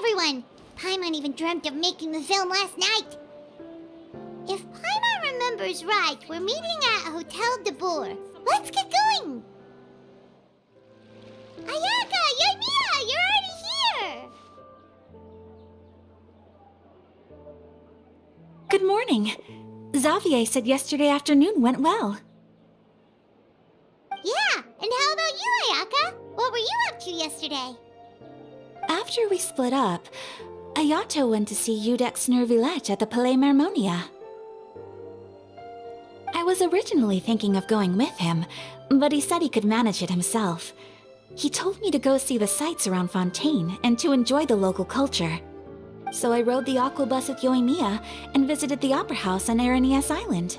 everyone! Paimon even dreamt of making the film last night. If Paimon remembers right, we're meeting at Hotel de Boer. Let's get going! Ayaka! Yoimiya! You're already here! Good morning. Xavier said yesterday afternoon went well. Yeah, and how about you, Ayaka? What were you up to yesterday? After we split up, Ayato went to see Udex Nervillette at the Palais Mermonia. I was originally thinking of going with him, but he said he could manage it himself. He told me to go see the sights around Fontaine and to enjoy the local culture. So I rode the aquabus with Yoimiya and visited the Opera House on Aranias Island.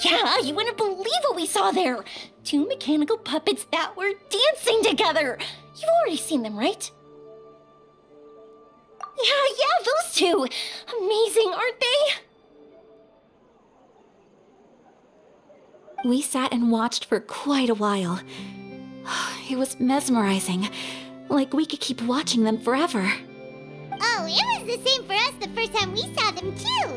Yeah, you wouldn't believe what we saw there! 2 mechanical puppets that were dancing together! You've already seen them, right? Yeah, those two! Amazing, aren't they? We sat and watched for quite a while. It was mesmerizing, like we could keep watching them forever. Oh, it was the same for us the first time we saw them, too!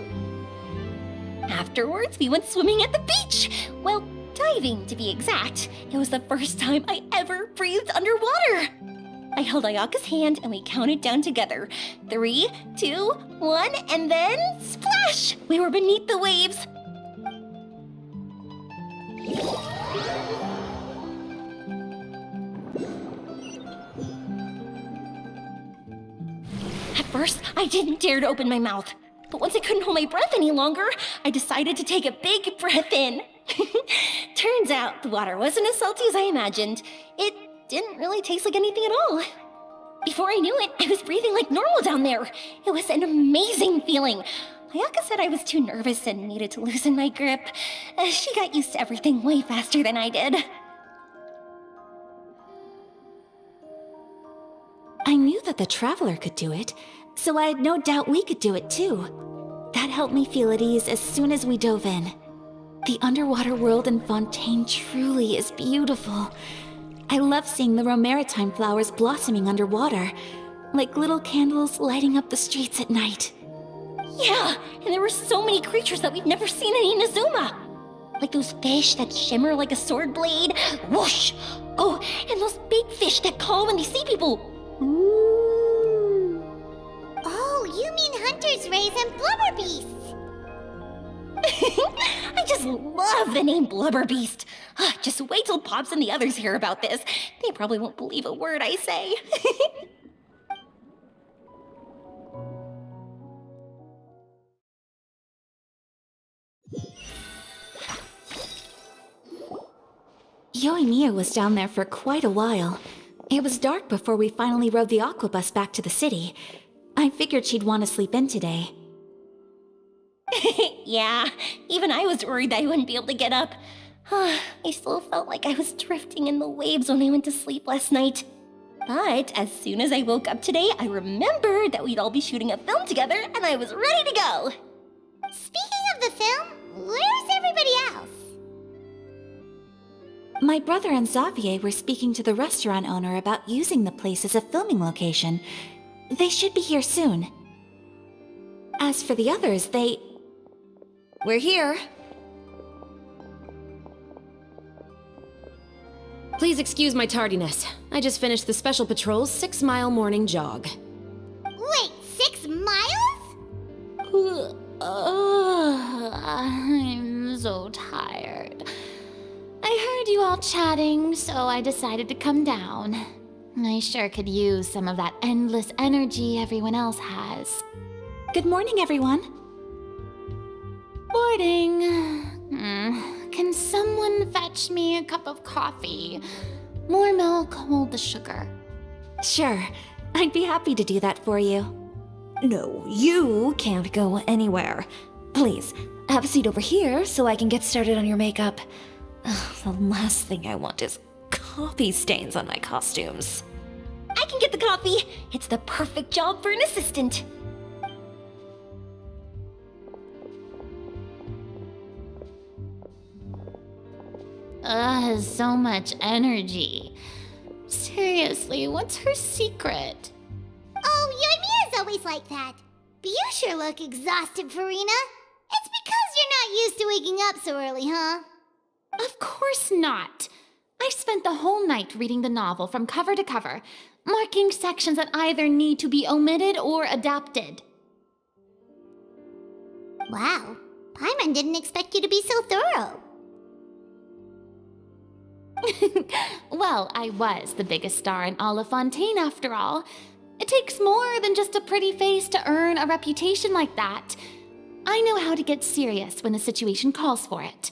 Afterwards, we went swimming at the beach! Well, diving, to be exact. It was the first time I ever breathed underwater! I held Ayaka's hand and we counted down together. 3, 2, 1, and then splash! We were beneath the waves. At first, I didn't dare to open my mouth. But once I couldn't hold my breath any longer, I decided to take a big breath in. Turns out the water wasn't as salty as I imagined. It didn't really taste like anything at all. Before I knew it, I was breathing like normal down there. It was an amazing feeling. Ayaka said I was too nervous and needed to loosen my grip. She got used to everything way faster than I did. I knew that the Traveler could do it, so I had no doubt we could do it too. That helped me feel at ease as soon as we dove in. The underwater world in Fontaine truly is beautiful. I love seeing the romaritime flowers blossoming underwater, like little candles lighting up the streets at night. Yeah, and there were so many creatures that we've never seen in Inazuma. Like those fish that shimmer like a sword blade. Whoosh! Oh, and those big fish that call when they see people. Ooh. Oh, you mean Hunter's Rays and Blubber Beasts! I just love the name Blubber Beast. Just wait till Pops and the others hear about this. They probably won't believe a word I say. Yoimiya was down there for quite a while. It was dark before we finally rode the aquabus back to the city. I figured she'd want to sleep in today. Yeah, even I was worried that I wouldn't be able to get up. I still felt like I was drifting in the waves when I went to sleep last night. But as soon as I woke up today, I remembered that we'd all be shooting a film together, and I was ready to go. Speaking of the film, where's everybody else? My brother and Xavier were speaking to the restaurant owner about using the place as a filming location. They should be here soon. As for the others, We're here. Please excuse my tardiness. I just finished the Special Patrol's 6-mile morning jog. Wait, 6 miles? I'm so tired. I heard you all chatting, so I decided to come down. I sure could use some of that endless energy everyone else has. Good morning, everyone. Morning. Can someone fetch me a cup of coffee? More milk, hold the sugar. Sure, I'd be happy to do that for you. No, you can't go anywhere. Please, have a seat over here so I can get started on your makeup. The last thing I want is coffee stains on my costumes. I can get the coffee. It's the perfect job for an assistant. So much energy. Seriously, what's her secret? Oh, It's always like that. But you sure look exhausted, Farina. It's because you're not used to waking up so early, huh? Of course not. I spent the whole night reading the novel from cover to cover, marking sections that either need to be omitted or adapted. Wow. Paimon didn't expect you to be so thorough. Well, I was the biggest star in all of Fontaine after all. It takes more than just a pretty face to earn a reputation like that. I know how to get serious when the situation calls for it.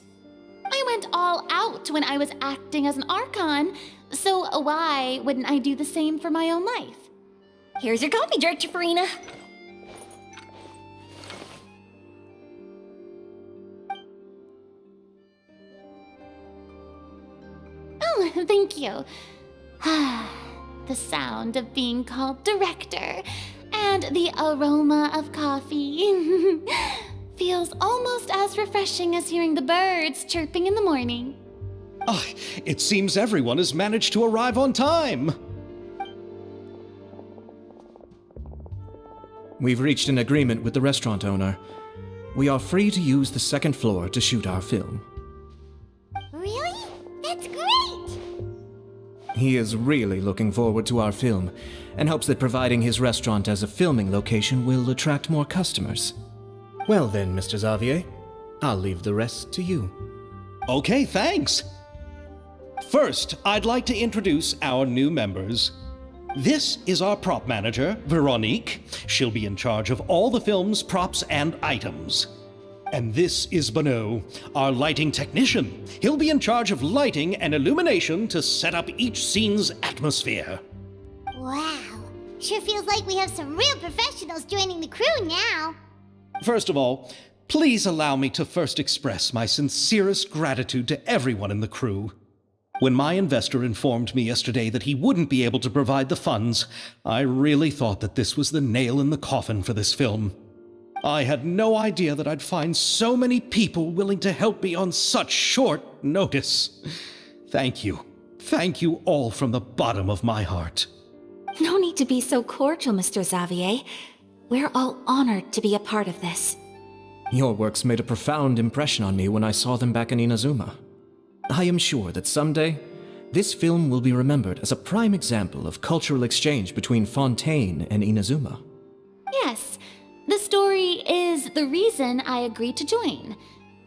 I went all out when I was acting as an Archon, so why wouldn't I do the same for my own life? Here's your coffee, Director Farina. Oh, thank you. The sound of being called director and the aroma of coffee feels almost as refreshing as hearing the birds chirping in the morning. Ah, it seems everyone has managed to arrive on time. We've reached an agreement with the restaurant owner. We are free to use the second floor to shoot our film. Really? That's great! He is really looking forward to our film and hopes that providing his restaurant as a filming location will attract more customers. Well then, Mr. Xavier, I'll leave the rest to you. Okay, thanks. First, I'd like to introduce our new members. This is our prop manager, Veronique. She'll be in charge of all the film's props and items. And this is Bonneau, our lighting technician. He'll be in charge of lighting and illumination to set up each scene's atmosphere. Wow. Sure feels like we have some real professionals joining the crew now. First of all, please allow me to first express my sincerest gratitude to everyone in the crew. When my investor informed me yesterday that he wouldn't be able to provide the funds, I really thought that this was the nail in the coffin for this film. I had no idea that I'd find so many people willing to help me on such short notice. Thank you. Thank you all from the bottom of my heart. No need to be so cordial, Mr. Xavier. We're all honored to be a part of this. Your works made a profound impression on me when I saw them back in Inazuma. I am sure that someday, this film will be remembered as a prime example of cultural exchange between Fontaine and Inazuma. Yes, the story is the reason I agreed to join.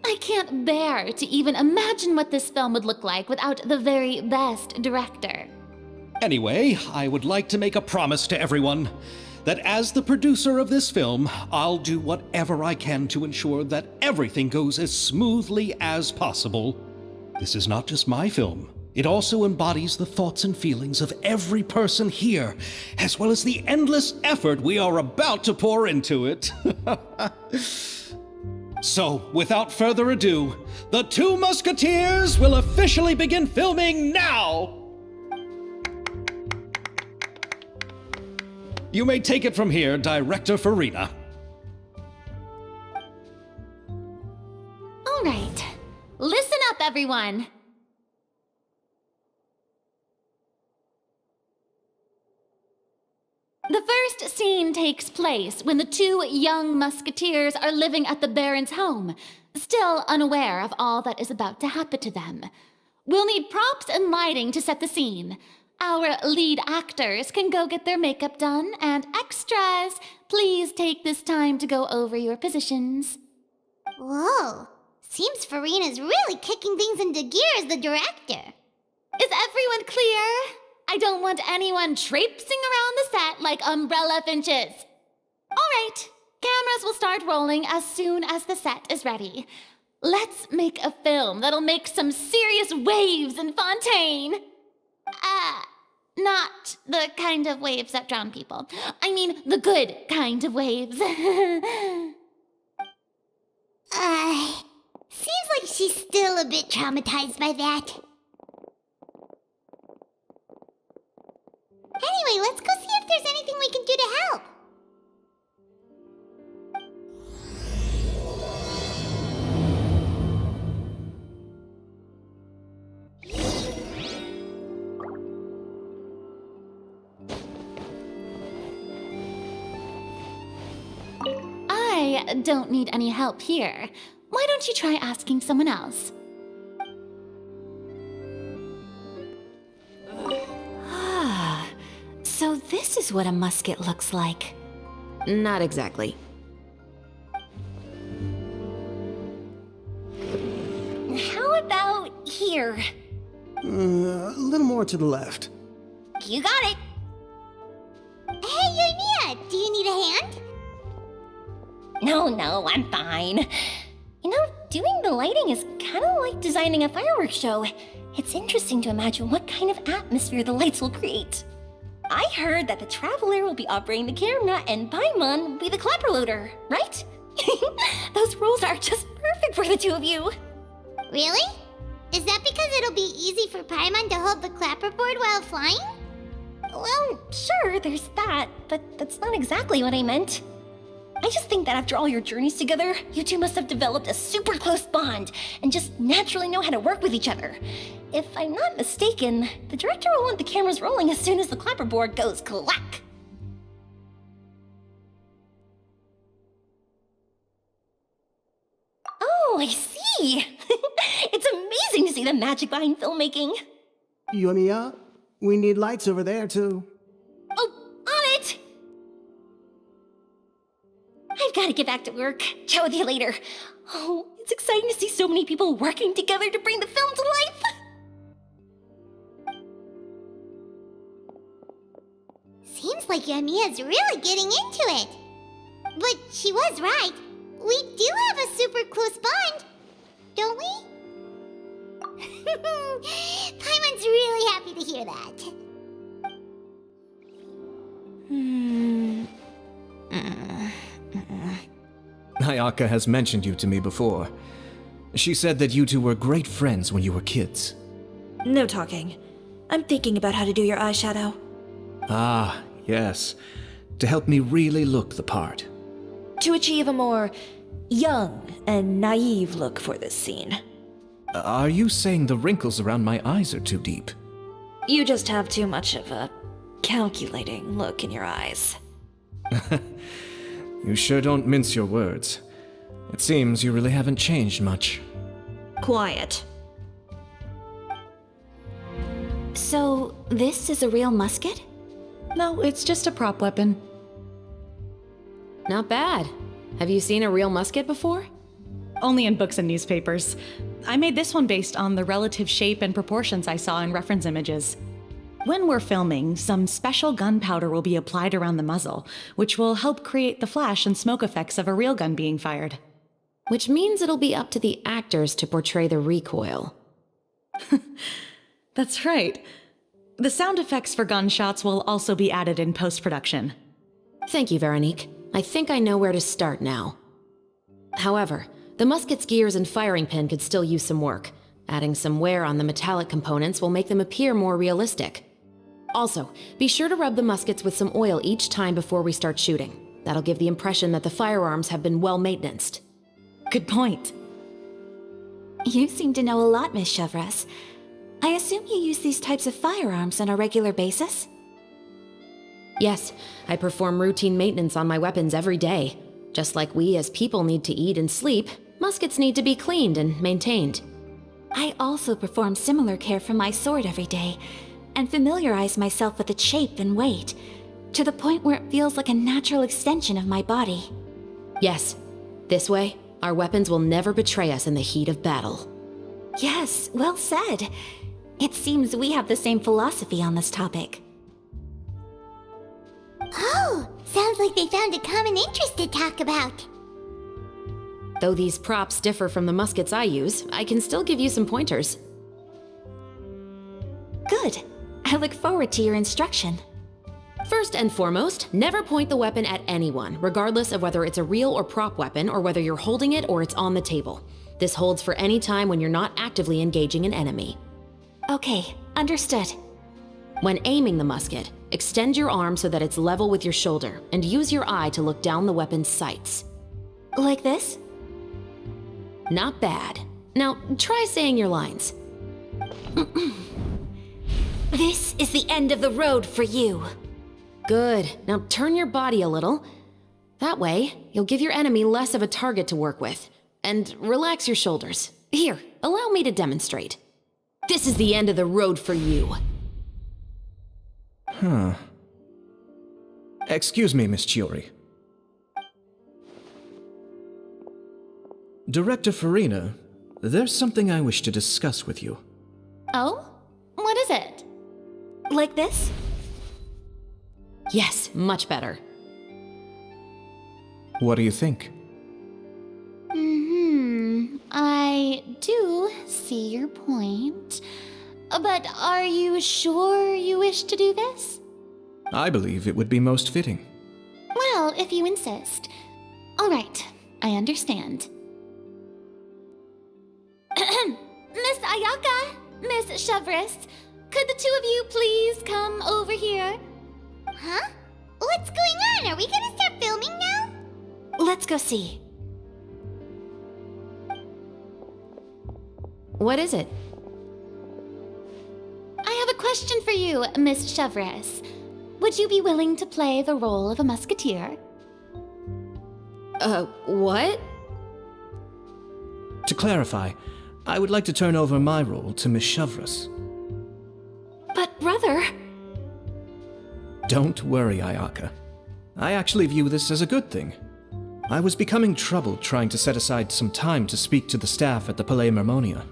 I can't bear to even imagine what this film would look like without the very best director. Anyway, I would like to make a promise to everyone that as the producer of this film, I'll do whatever I can to ensure that everything goes as smoothly as possible. This is not just my film. It also embodies the thoughts and feelings of every person here, as well as the endless effort we are about to pour into it. So, without further ado, the Two Musketeers will officially begin filming now! You may take it from here, Director Farina. All right, listen up, everyone. The first scene takes place when the two young musketeers are living at the Baron's home, still unaware of all that is about to happen to them. We'll need props and lighting to set the scene. Our lead actors can go get their makeup done, and extras, please take this time to go over your positions. Whoa. Seems Farina's really kicking things into gear as the director. Is everyone clear? I don't want anyone traipsing around the set like umbrella finches. All right, cameras will start rolling as soon as the set is ready. Let's make a film that'll make some serious waves in Fontaine. Not the kind of waves that drown people. I mean, the good kind of waves. Seems like she's still a bit traumatized by that. Anyway, let's go see if there's anything we can do to help. I don't need any help here. Why don't you try asking someone else? Ah, so this is what a musket looks like. Not exactly. How about here? A little more to the left. You got it. Hey, Yoimiya, do you need a hand? No, I'm fine. You know, doing the lighting is kind of like designing a fireworks show. It's interesting to imagine what kind of atmosphere the lights will create. I heard that the Traveler will be operating the camera and Paimon will be the clapper loader, right? Those roles are just perfect for the two of you. Really? Is that because it'll be easy for Paimon to hold the clapperboard while flying? Well, sure, there's that, but that's not exactly what I meant. I just think that after all your journeys together, you two must have developed a super close bond and just naturally know how to work with each other. If I'm not mistaken, the director will want the cameras rolling as soon as the clapperboard goes clack. Oh, I see! It's amazing to see the magic behind filmmaking. Yoimiya, we need lights over there, too. Oh, on it! I've got to get back to work. Chat with you later. Oh, it's exciting to see so many people working together to bring the film to life. Seems like Yoimiya's really getting into it. But she was right. We do have a super close bond, don't we? Paimon's really happy to hear that. Ayaka has mentioned you to me before. She said that you two were great friends when you were kids. No talking. I'm thinking about how to do your eyeshadow. Ah, yes. To help me really look the part. To achieve a more young and naive look for this scene. Are you saying the wrinkles around my eyes are too deep? You just have too much of a calculating look in your eyes. You sure don't mince your words. It seems you really haven't changed much. Quiet. So, this is a real musket? No, it's just a prop weapon. Not bad. Have you seen a real musket before? Only in books and newspapers. I made this one based on the relative shape and proportions I saw in reference images. When we're filming, some special gunpowder will be applied around the muzzle, which will help create the flash and smoke effects of a real gun being fired. Which means it'll be up to the actors to portray the recoil. That's right. The sound effects for gunshots will also be added in post-production. Thank you, Veronique. I think I know where to start now. However, the musket's gears and firing pin could still use some work. Adding some wear on the metallic components will make them appear more realistic. Also, be sure to rub the muskets with some oil each time before we start shooting. That'll give the impression that the firearms have been well maintained. Good point. You seem to know a lot, Miss Chevres. I assume you use these types of firearms on a regular basis? Yes, I perform routine maintenance on my weapons every day. Just like we as people need to eat and sleep, muskets need to be cleaned and maintained. I also perform similar care for my sword every day, and familiarize myself with its shape and weight, to the point where it feels like a natural extension of my body. Yes, this way, our weapons will never betray us in the heat of battle. Yes, well said. It seems we have the same philosophy on this topic. Oh, sounds like they found a common interest to talk about. Though these props differ from the muskets I use, I can still give you some pointers. Good. I look forward to your instruction. First and foremost, never point the weapon at anyone, regardless of whether it's a real or prop weapon or whether you're holding it or it's on the table. This holds for any time when you're not actively engaging an enemy. Okay, understood. When aiming the musket, extend your arm so that it's level with your shoulder and use your eye to look down the weapon's sights. Like this? Not bad. Now, try saying your lines. This is the end of the road for you. Good. Now turn your body a little. That way, you'll give your enemy less of a target to work with. And relax your shoulders. Here, allow me to demonstrate. This is the end of the road for you. Huh. Excuse me, Miss Chiori. Director Farina, there's something I wish to discuss with you. Oh? What is it? Like this? Yes, much better. What do you think? I do see your point. But are you sure you wish to do this? I believe it would be most fitting. Well, if you insist. All right, I understand. Miss Ayaka, Miss Chevres, could the two of you please come over here? Huh? What's going on? Are we gonna start filming now? Let's go see. What is it? I have a question for you, Miss Chevres. Would you be willing to play the role of a musketeer? What? To clarify, I would like to turn over my role to Miss Chevres. But brother... Don't worry, Ayaka. I actually view this as a good thing. I was becoming troubled trying to set aside some time to speak to the staff at the Palais Mermonia.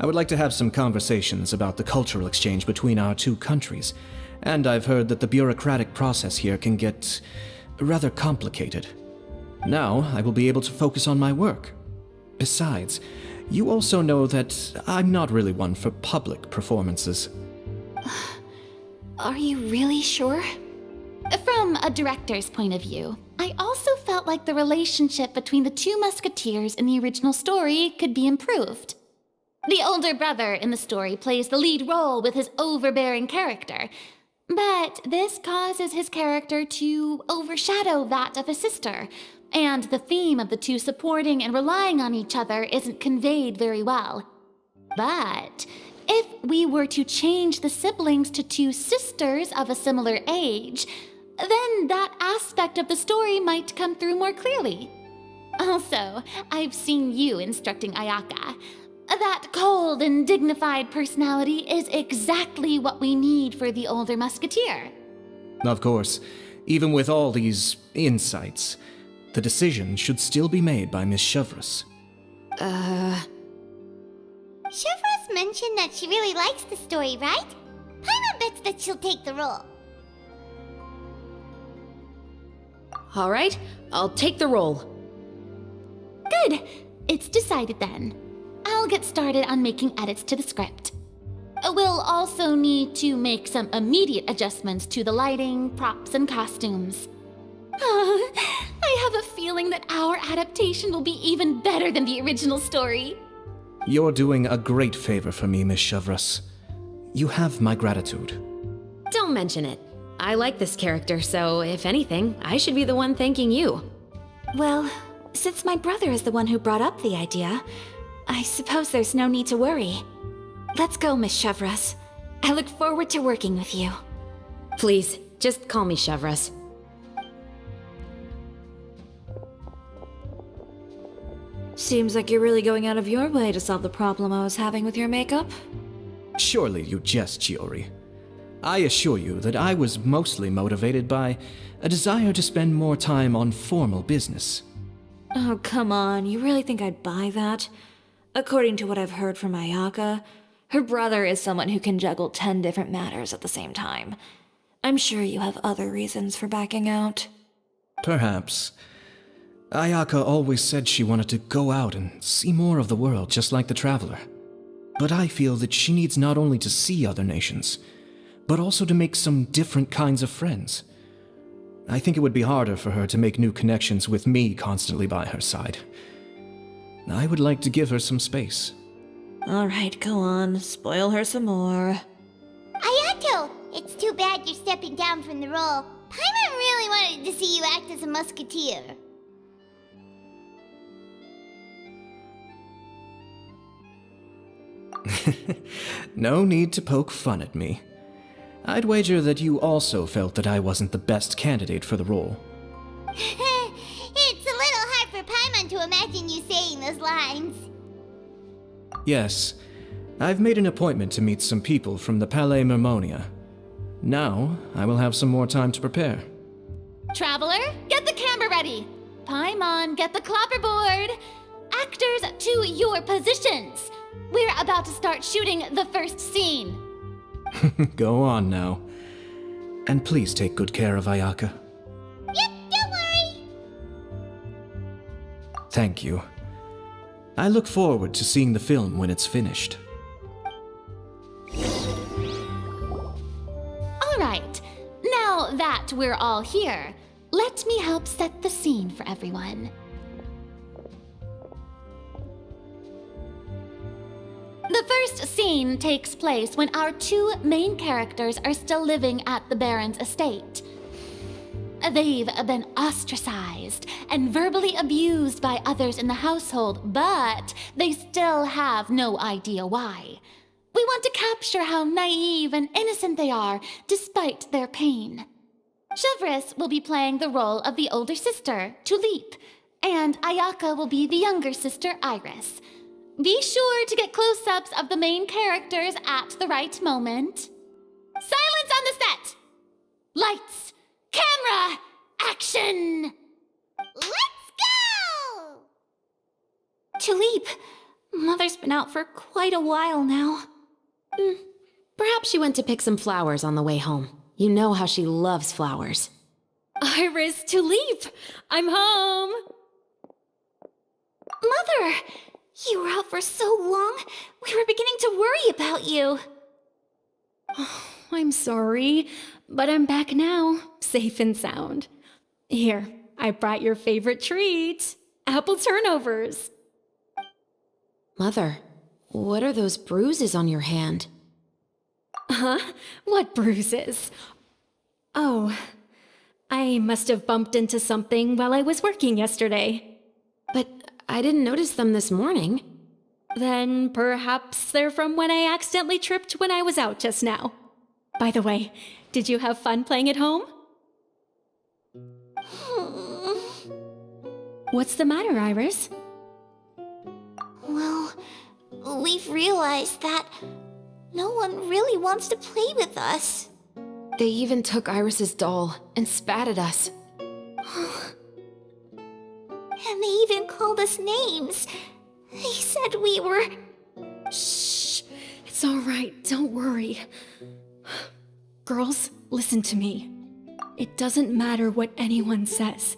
I would like to have some conversations about the cultural exchange between our two countries, and I've heard that the bureaucratic process here can get rather complicated. Now, I will be able to focus on my work. Besides, you also know that I'm not really one for public performances. Are you really sure? From a director's point of view, I also felt like the relationship between the two musketeers in the original story could be improved. The older brother in the story plays the lead role with his overbearing character, but this causes his character to overshadow that of his sister, and the theme of the two supporting and relying on each other isn't conveyed very well. But if we were to change the siblings to two sisters of a similar age, then that aspect of the story might come through more clearly. Also, I've seen you instructing Ayaka. That cold and dignified personality is exactly what we need for the older musketeer. Of course, even with all these insights, the decision should still be made by Miss Chevres. Chevres mentioned that she really likes the story, right? Paimon bets that she'll take the role. All right, I'll take the role. Good. It's decided then. I'll get started on making edits to the script. We'll also need to make some immediate adjustments to the lighting, props, and costumes. I have a feeling that our adaptation will be even better than the original story. You're doing a great favor for me, Miss Chevres. You have my gratitude. Don't mention it. I like this character, so if anything, I should be the one thanking you. Well, since my brother is the one who brought up the idea, I suppose there's no need to worry. Let's go, Miss Chevres. I look forward to working with you. Please, just call me Chevres. Seems like you're really going out of your way to solve the problem I was having with your makeup. Surely you jest, Chiori. I assure you that I was mostly motivated by a desire to spend more time on formal business. Oh, come on. You really think I'd buy that? According to what I've heard from Ayaka, her brother is someone who can juggle 10 different matters at the same time. I'm sure you have other reasons for backing out. Perhaps. Ayaka always said she wanted to go out and see more of the world, just like the Traveler. But I feel that she needs not only to see other nations, but also to make some different kinds of friends. I think it would be harder for her to make new connections with me constantly by her side. I would like to give her some space. Alright, go on. Spoil her some more. Ayato! It's too bad you're stepping down from the role. Paimon really wanted to see you act as a musketeer. No need to poke fun at me. I'd wager that you also felt that I wasn't the best candidate for the role. Paimon to imagine you saying those lines. Yes, I've made an appointment to meet some people from the Palais Mermonia. Now, I will have some more time to prepare. Traveler, get the camera ready. Paimon, get the clapperboard. Actors, to your positions. We're about to start shooting the first scene. Go on now. And please take good care of Ayaka. Yep, don't worry. Thank you. I look forward to seeing the film when it's finished. All right, now that we're all here, let me help set the scene for everyone. The first scene takes place when our two main characters are still living at the Baron's estate. They've been ostracized and verbally abused by others in the household, but they still have no idea why. We want to capture how naive and innocent they are, despite their pain. Chevres will be playing the role of the older sister, Tulip, and Ayaka will be the younger sister, Iris. Be sure to get close-ups of the main characters at the right moment. Silence on the set! Lights! Camera! Action! Let's go! Tulip, Mother's been out for quite a while now. Perhaps she went to pick some flowers on the way home. You know how she loves flowers. Iris, Tulip, I'm home. Mother, you were out for so long, we were beginning to worry about you. I'm sorry, but I'm back now, safe and sound. Here, I brought your favorite treat, apple turnovers. Mother, what are those bruises on your hand? Huh? What bruises? Oh, I must have bumped into something while I was working yesterday. But I didn't notice them this morning. Then perhaps they're from when I accidentally tripped when I was out just now. By the way, did you have fun playing at home? What's the matter, Iris? Well, we've realized that no one really wants to play with us. They even took Iris's doll and spat at us. And they even called us names. They said we were... Shh. It's all right. Don't worry. Girls, listen to me. It doesn't matter what anyone says.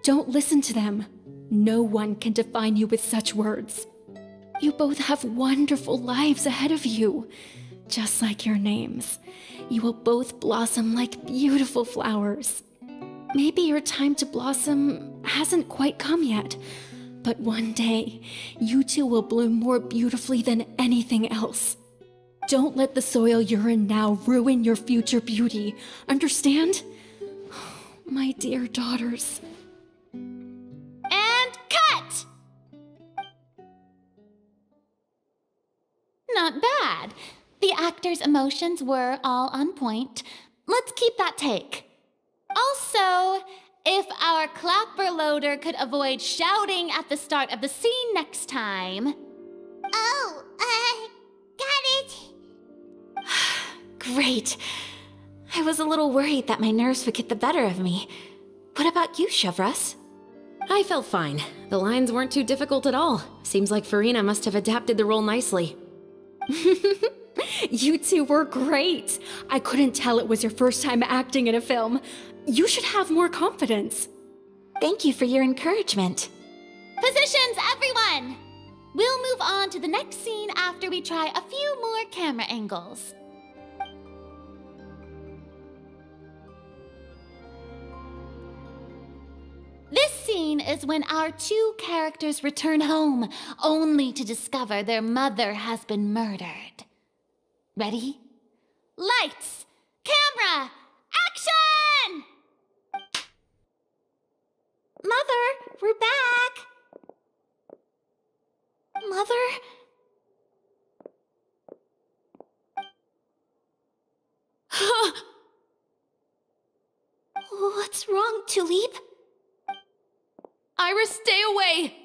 Don't listen to them. No one can define you with such words. You both have wonderful lives ahead of you. Just like your names. You will both blossom like beautiful flowers. Maybe your time to blossom hasn't quite come yet, but one day, you two will bloom more beautifully than anything else. Don't let the soil you're in now ruin your future beauty. Understand? My dear daughters. And cut! Not bad. The actors' emotions were all on point. Let's keep that take. Also, if our clapper loader could avoid shouting at the start of the scene next time. Oh, got it. Great. I was a little worried that my nerves would get the better of me. What about you, Chevres? I felt fine. The lines weren't too difficult at all. Seems like Farina must have adapted the role nicely. You two were great. I couldn't tell it was your first time acting in a film. You should have more confidence. Thank you for your encouragement. Positions, everyone! We'll move on to the next scene after we try a few more camera angles. This scene is when our two characters return home, only to discover their mother has been murdered. Ready? Lights! Camera! Action! Mother, we're back. Mother? What's wrong, Tulip? Iris, stay away!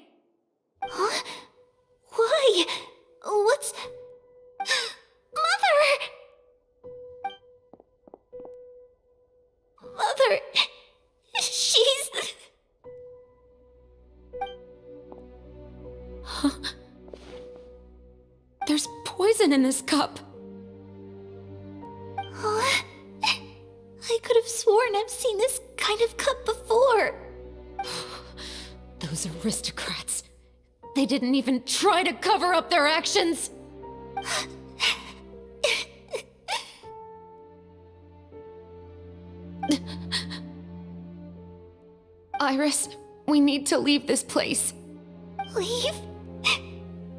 Huh? Why? What's... Mother! Mother... She's... Huh? There's poison in this cup. Huh? I could have sworn I've seen this kind of cup before. Those aristocrats. They didn't even try to cover up their actions. Iris, we need to leave this place. Leave?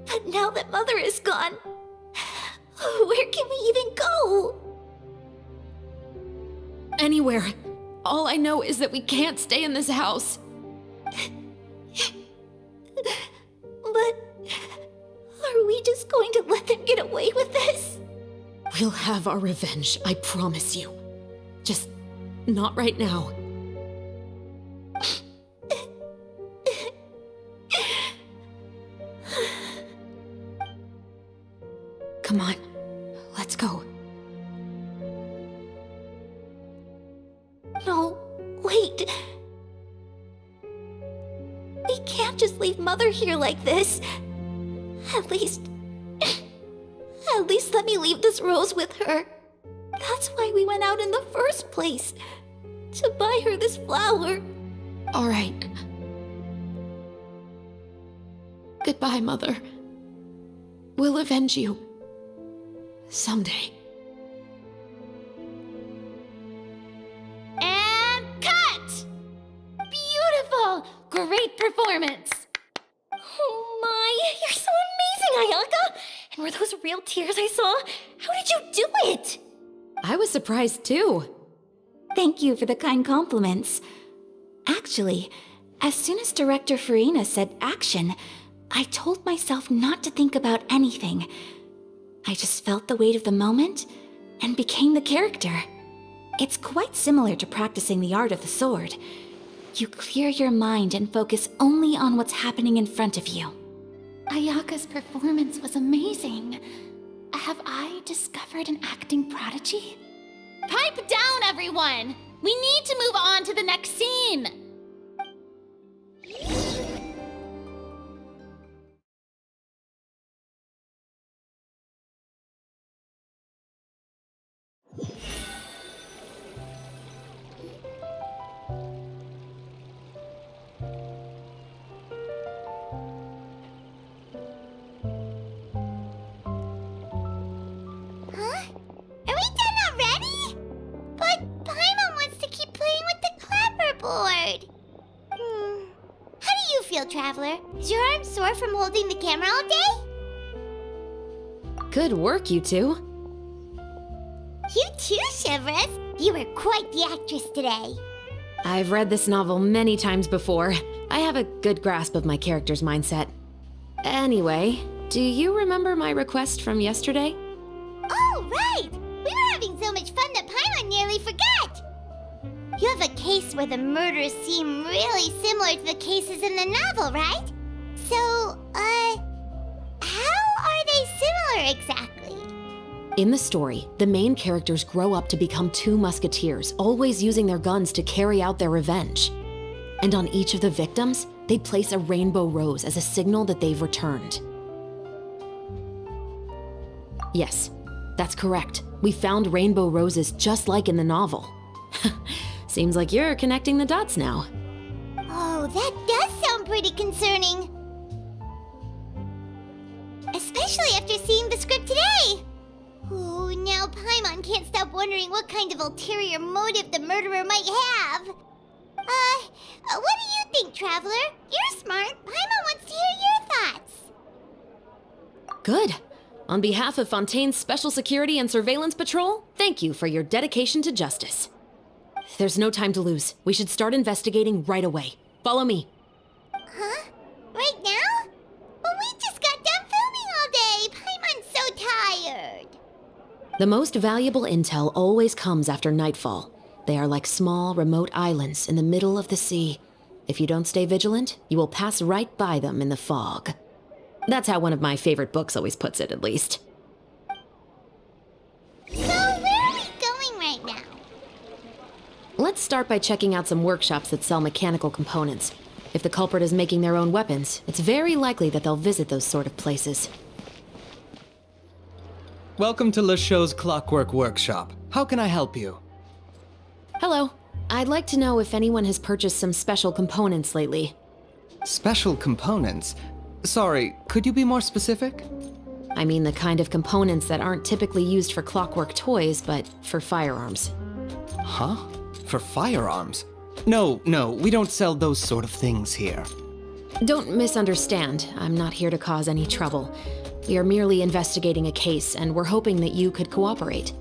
But now that Mother is gone, where can we even go? Anywhere. All I know is that we can't stay in this house. But are we just going to let them get away with this? We'll have our revenge, I promise you. Just not right now. Come on, let's go. No, wait. We can't just leave Mother here like this. At least let me leave this rose with her. That's why we went out in the first place. To buy her this flower. All right. Goodbye, Mother. We'll avenge you. Someday. And cut! Beautiful! Great performance! Oh my, you're so amazing, Ayaka! And were those real tears I saw? How did you do it? I was surprised too. Thank you for the kind compliments. Actually, as soon as Director Farina said action, I told myself not to think about anything. I just felt the weight of the moment and became the character. It's quite similar to practicing the art of the sword. You clear your mind and focus only on what's happening in front of you. Ayaka's performance was amazing. Have I discovered an acting prodigy? Pipe down, everyone! We need to move on to the next scene! Traveler. Is your arm sore from holding the camera all day? Good work, you two. You too, Chevres. You were quite the actress today. I've read this novel many times before. I have a good grasp of my character's mindset. Anyway, do you remember my request from yesterday? Oh, right! We were having so much fun that Paimon nearly forgot! You have a case where the murders seem really similar to the cases in the novel, right? So, how are they similar exactly? In the story, the main characters grow up to become two musketeers, always using their guns to carry out their revenge. And on each of the victims, they place a rainbow rose as a signal that they've returned. Yes, that's correct. We found rainbow roses just like in the novel. Seems like you're connecting the dots now. Oh, that does sound pretty concerning. Especially after seeing the script today. Oh, now Paimon can't stop wondering what kind of ulterior motive the murderer might have. What do you think, Traveler? You're smart. Paimon wants to hear your thoughts. Good. On behalf of Fontaine's Special Security and Surveillance Patrol, thank you for your dedication to justice. There's no time to lose. We should start investigating right away. Follow me. Huh? Right now? But we just got done filming all day. Paimon's so tired. The most valuable intel always comes after nightfall. They are like small, remote islands in the middle of the sea. If you don't stay vigilant, you will pass right by them in the fog. That's how one of my favorite books always puts it, at least. So where are we going right now? Let's start by checking out some workshops that sell mechanical components. If the culprit is making their own weapons, it's very likely that they'll visit those sort of places. Welcome to LeChaux's Clockwork Workshop. How can I help you? Hello. I'd like to know if anyone has purchased some special components lately. Special components? Sorry, could you be more specific? I mean the kind of components that aren't typically used for clockwork toys, but for firearms. Huh? For firearms? No, we don't sell those sort of things here. Don't misunderstand. I'm not here to cause any trouble. We are merely investigating a case, and we're hoping that you could cooperate.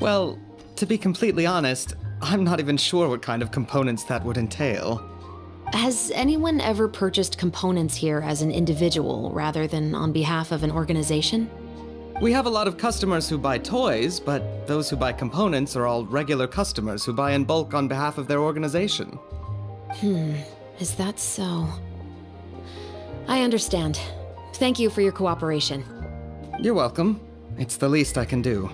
Well, to be completely honest, I'm not even sure what kind of components that would entail. Has anyone ever purchased components here as an individual rather than on behalf of an organization? We have a lot of customers who buy toys, but those who buy components are all regular customers who buy in bulk on behalf of their organization. Is that so? I understand. Thank you for your cooperation. You're welcome. It's the least I can do.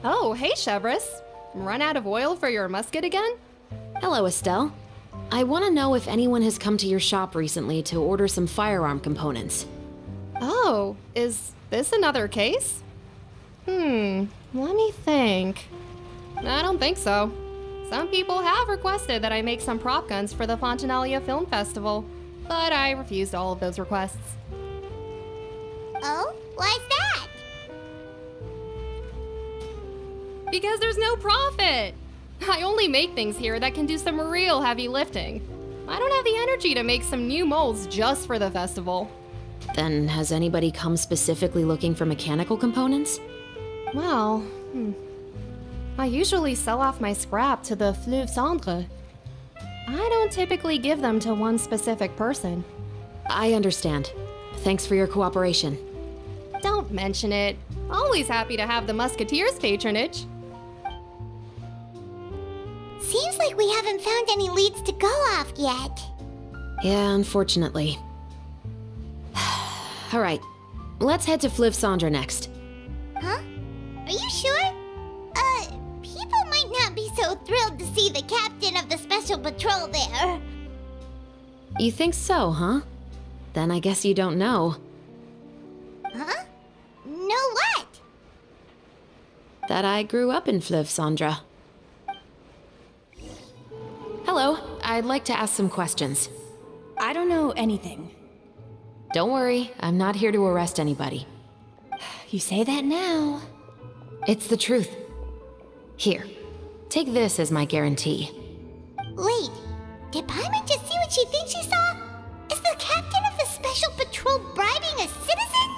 Oh, hey, Chevris. Run out of oil for your musket again? Hello, Estelle. I want to know if anyone has come to your shop recently to order some firearm components. Oh, is this another case? Let me think. I don't think so. Some people have requested that I make some prop guns for the Fontanalia Film Festival, but I refused all of those requests. Oh, why's that? Because there's no profit! I only make things here that can do some real heavy lifting. I don't have the energy to make some new molds just for the festival. Then has anybody come specifically looking for mechanical components? Well, I usually sell off my scrap to the Fleuve Cendre. I don't typically give them to one specific person. I understand. Thanks for your cooperation. Don't mention it. Always happy to have the Musketeers' patronage. Seems like we haven't found any leads to go off yet. Yeah, unfortunately. All right, let's head to Fleuve Cendre next. Huh? Are you sure? People might not be so thrilled to see the captain of the special patrol there. You think so, huh? Then I guess you don't know. Huh? Know what? That I grew up in Fleuve Cendre. Hello, I'd like to ask some questions. I don't know anything. Don't worry, I'm not here to arrest anybody. You say that now. It's the truth. Here, take this as my guarantee. Wait, did Paimon just see what she thinks she saw? Is the captain of the special patrol bribing a citizen?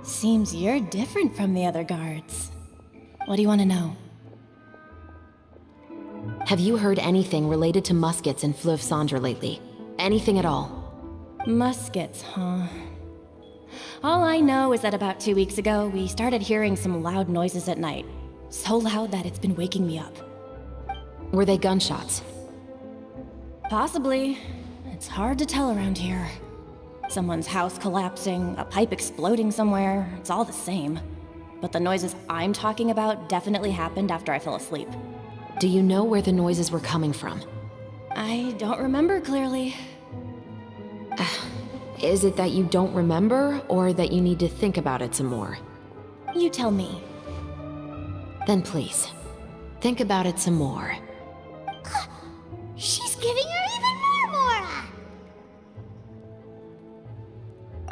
Seems you're different from the other guards. What do you want to know? Have you heard anything related to muskets in Fleuve Cendre lately? Anything at all? Muskets, huh? All I know is that about 2 weeks ago, we started hearing some loud noises at night. So loud that it's been waking me up. Were they gunshots? Possibly. It's hard to tell around here. Someone's house collapsing, a pipe exploding somewhere, it's all the same. But the noises I'm talking about definitely happened after I fell asleep. Do you know where the noises were coming from? I don't remember clearly. Is it that you don't remember, or that you need to think about it some more? You tell me. Then please, think about it some more. She's giving her even more Mora!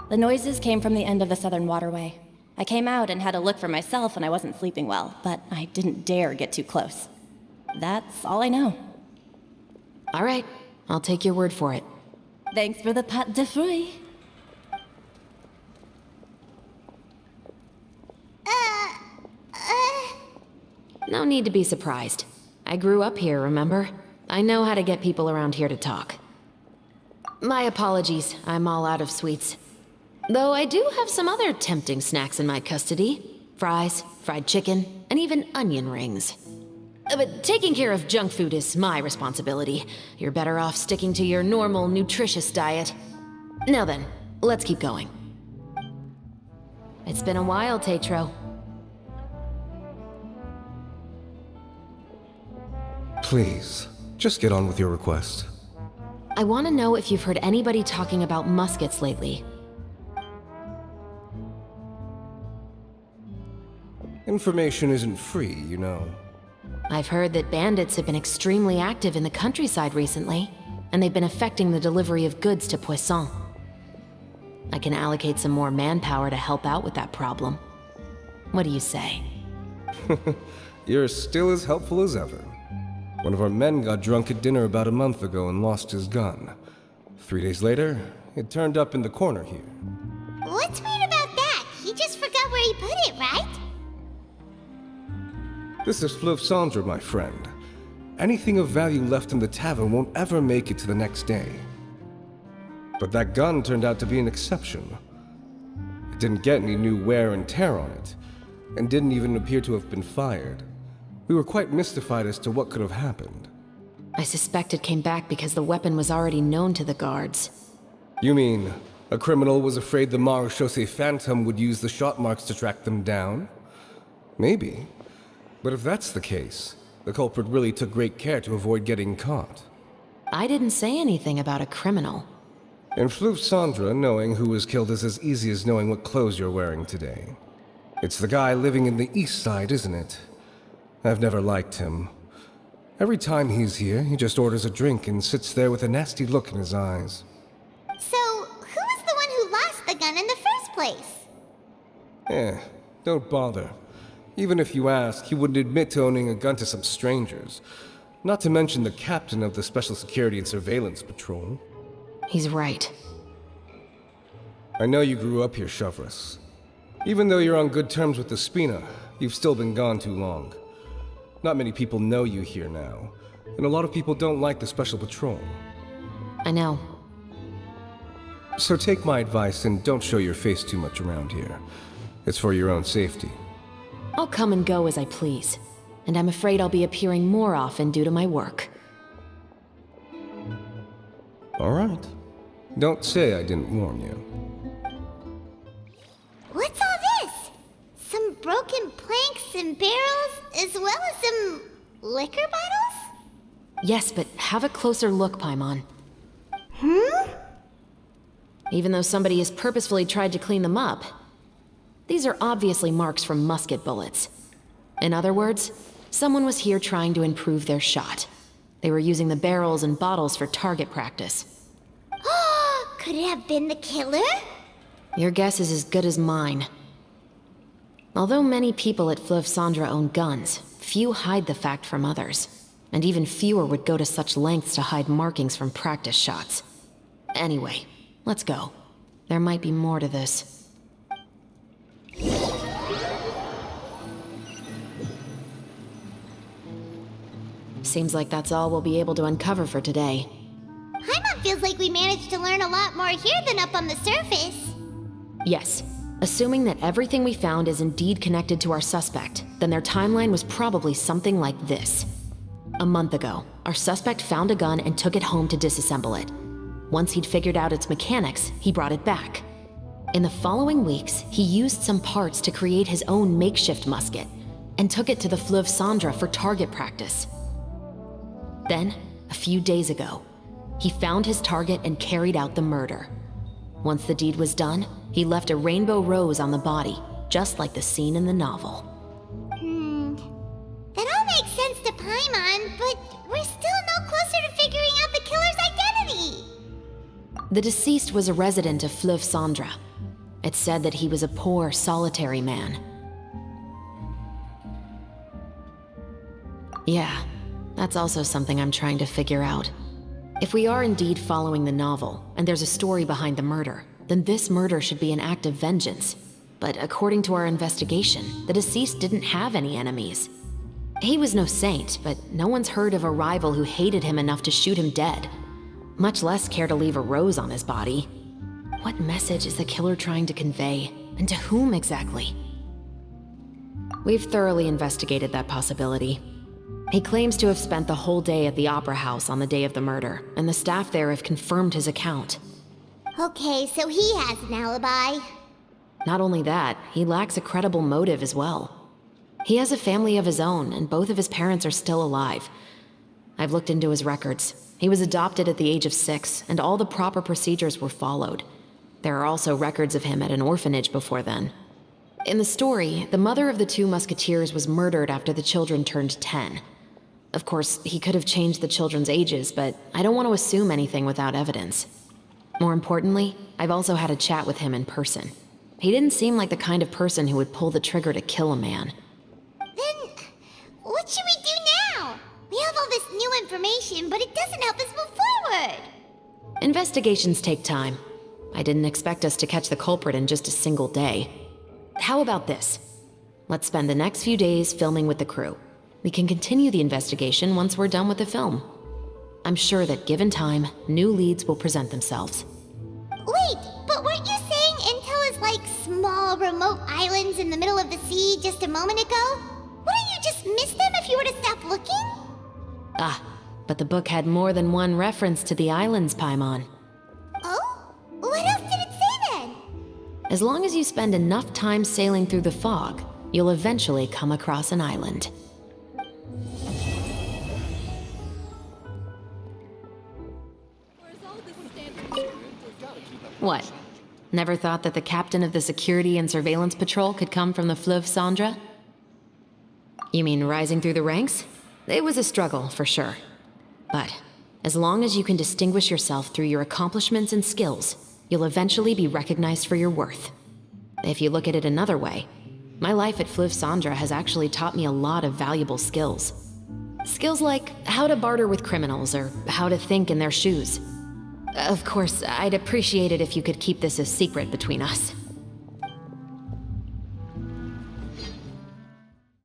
The noises came from the end of the Southern Waterway. I came out and had a look for myself when I wasn't sleeping well, but I didn't dare get too close. That's all I know. All right, I'll take your word for it. Thanks for the pâte de fruits. No need to be surprised. I grew up here, remember? I know how to get people around here to talk. My apologies, I'm all out of sweets. Though I do have some other tempting snacks in my custody. Fries, fried chicken, and even onion rings. But taking care of junk food is my responsibility. You're better off sticking to your normal, nutritious diet. Now then, let's keep going. It's been a while, Tetro. Please, just get on with your request. I want to know if you've heard anybody talking about muskets lately. Information isn't free, you know. I've heard that bandits have been extremely active in the countryside recently, and they've been affecting the delivery of goods to Poisson. I can allocate some more manpower to help out with that problem. What do you say? You're still as helpful as ever. One of our men got drunk at dinner about a month ago and lost his gun. 3 days later, it turned up in the corner here. What's weird about that? He just forgot where he put it, right? This is Fleuve Cendre, my friend. Anything of value left in the tavern won't ever make it to the next day. But that gun turned out to be an exception. It didn't get any new wear and tear on it, and didn't even appear to have been fired. We were quite mystified as to what could have happened. I suspect it came back because the weapon was already known to the guards. You mean, a criminal was afraid the Marechaussee Phantom would use the shot marks to track them down? Maybe. But if that's the case, the culprit really took great care to avoid getting caught. I didn't say anything about a criminal. In Fleuve Cendre, knowing who was killed is as easy as knowing what clothes you're wearing today. It's the guy living in the east side, isn't it? I've never liked him. Every time he's here, he just orders a drink and sits there with a nasty look in his eyes. So, who was the one who lost the gun in the first place? Don't bother. Even if you ask, he wouldn't admit to owning a gun to some strangers. Not to mention the captain of the Special Security and Surveillance Patrol. He's right. I know you grew up here, Chevres. Even though you're on good terms with the Spina, you've still been gone too long. Not many people know you here now, and a lot of people don't like the Special Patrol. I know. So take my advice and don't show your face too much around here. It's for your own safety. I'll come and go as I please, and I'm afraid I'll be appearing more often due to my work. All right. Don't say I didn't warn you. What's all this? Some broken planks and barrels, as well as some liquor bottles? Yes, but have a closer look, Paimon. Even though somebody has purposefully tried to clean them up, these are obviously marks from musket bullets. In other words, someone was here trying to improve their shot. They were using the barrels and bottles for target practice. Could it have been the killer? Your guess is as good as mine. Although many people at Fleuve Cendre own guns, few hide the fact from others. And even fewer would go to such lengths to hide markings from practice shots. Anyway, let's go. There might be more to this. Seems like that's all we'll be able to uncover for today. Paimon feels like we managed to learn a lot more here than up on the surface. Yes. Assuming that everything we found is indeed connected to our suspect, then their timeline was probably something like this. A month ago, our suspect found a gun and took it home to disassemble it. Once he'd figured out its mechanics, he brought it back. In the following weeks, he used some parts to create his own makeshift musket, and took it to the Fleuve Cendre for target practice. Then, a few days ago, he found his target and carried out the murder. Once the deed was done, he left a rainbow rose on the body, just like the scene in the novel. That all makes sense to Paimon, but we're still no closer to figuring out the killer's identity. The deceased was a resident of Fleuve Cendre. It's said that he was a poor, solitary man. Yeah, that's also something I'm trying to figure out. If we are indeed following the novel, and there's a story behind the murder, then this murder should be an act of vengeance. But according to our investigation, the deceased didn't have any enemies. He was no saint, but no one's heard of a rival who hated him enough to shoot him dead, much less care to leave a rose on his body. What message is the killer trying to convey, and to whom exactly? We've thoroughly investigated that possibility. He claims to have spent the whole day at the Opera House on the day of the murder, and the staff there have confirmed his account. Okay, so he has an alibi. Not only that, he lacks a credible motive as well. He has a family of his own, and both of his parents are still alive. I've looked into his records. He was adopted at the age of 6, and all the proper procedures were followed. There are also records of him at an orphanage before then. In the story, the mother of the 2 musketeers was murdered after the children turned 10. Of course, he could have changed the children's ages, but I don't want to assume anything without evidence. More importantly, I've also had a chat with him in person. He didn't seem like the kind of person who would pull the trigger to kill a man. Then, what should we do now? We have all this new information, but it doesn't help us move forward. Investigations take time. I didn't expect us to catch the culprit in just a single day. How about this? Let's spend the next few days filming with the crew. We can continue the investigation once we're done with the film. I'm sure that given time, new leads will present themselves. Wait, but weren't you saying Intel is like small, remote islands in the middle of the sea just a moment ago? Wouldn't you just miss them if you were to stop looking? Ah, but the book had more than one reference to the islands, Paimon. Oh? What else did it say then? As long as you spend enough time sailing through the fog, you'll eventually come across an island. What? Never thought that the captain of the security and surveillance patrol could come from the Fleuve Cendre? You mean rising through the ranks? It was a struggle, for sure. But as long as you can distinguish yourself through your accomplishments and skills, you'll eventually be recognized for your worth. If you look at it another way, my life at Fleuve Cendre has actually taught me a lot of valuable skills. Skills like how to barter with criminals or how to think in their shoes. Of course, I'd appreciate it if you could keep this a secret between us.